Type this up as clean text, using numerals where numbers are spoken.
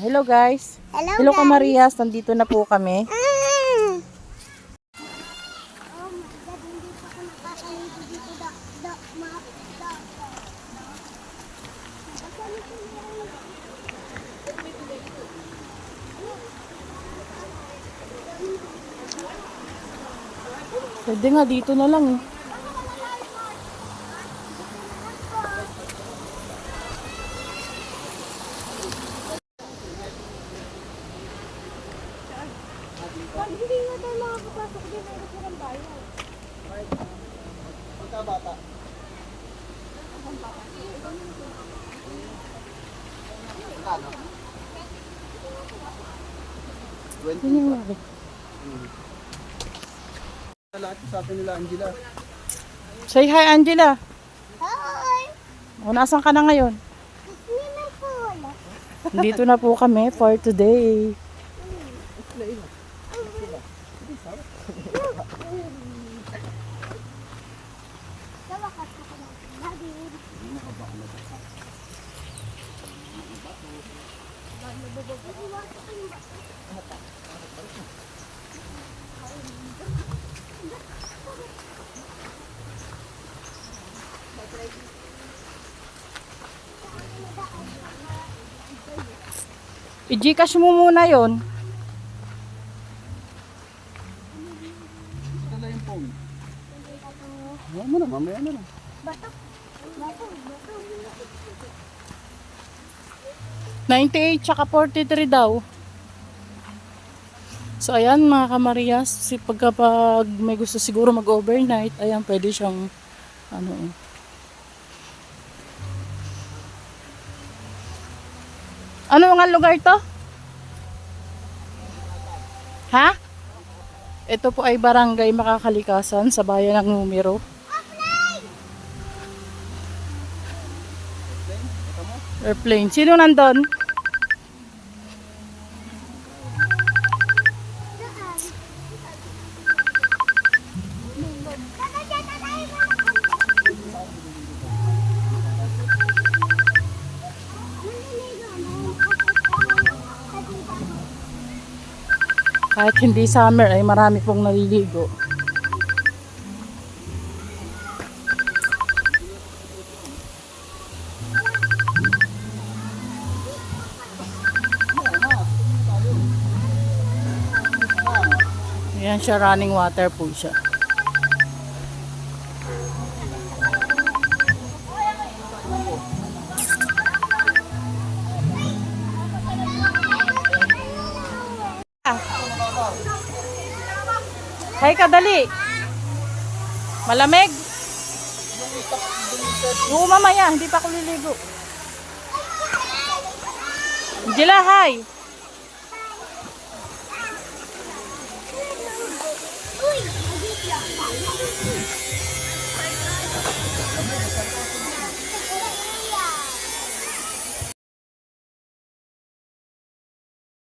Hello guys. Hello Ka Marias, nandito na po kami. Oh my God, hindi pa ako nakakaligo dito. Pwede nga dito na lang. Pag hindi nga tayo makakapasok din, ay gusto ng bayan. Pagkabata. Ano? 20 Yun yung lari. lahat sa atin nila, Angela. Say hi, Angela. Hi! O, nasan ka na ngayon? Swimming pool. Dito na po kami for today. Sa wakas ako na. David. I-Gcash mo muna yon. Ito na yung phone. Huwag mo na, mamaya na lang. Batok. Batok. 98 tsaka 43 daw. So ayan mga kamarias, pag may gusto siguro mag-overnight, ayan pwede siyang ano. Ano nga lugar to? Ha? Ito po ay Barangay Makakalikasan sa bayan ng Numero. Airplane. Sino nandun? Kahit hindi summer ay marami pong naliligo. Ayan siya, running water po siya. Hay kadali. Malamig. Oo, mamaya, hindi pa ako liligo. Angela, hi.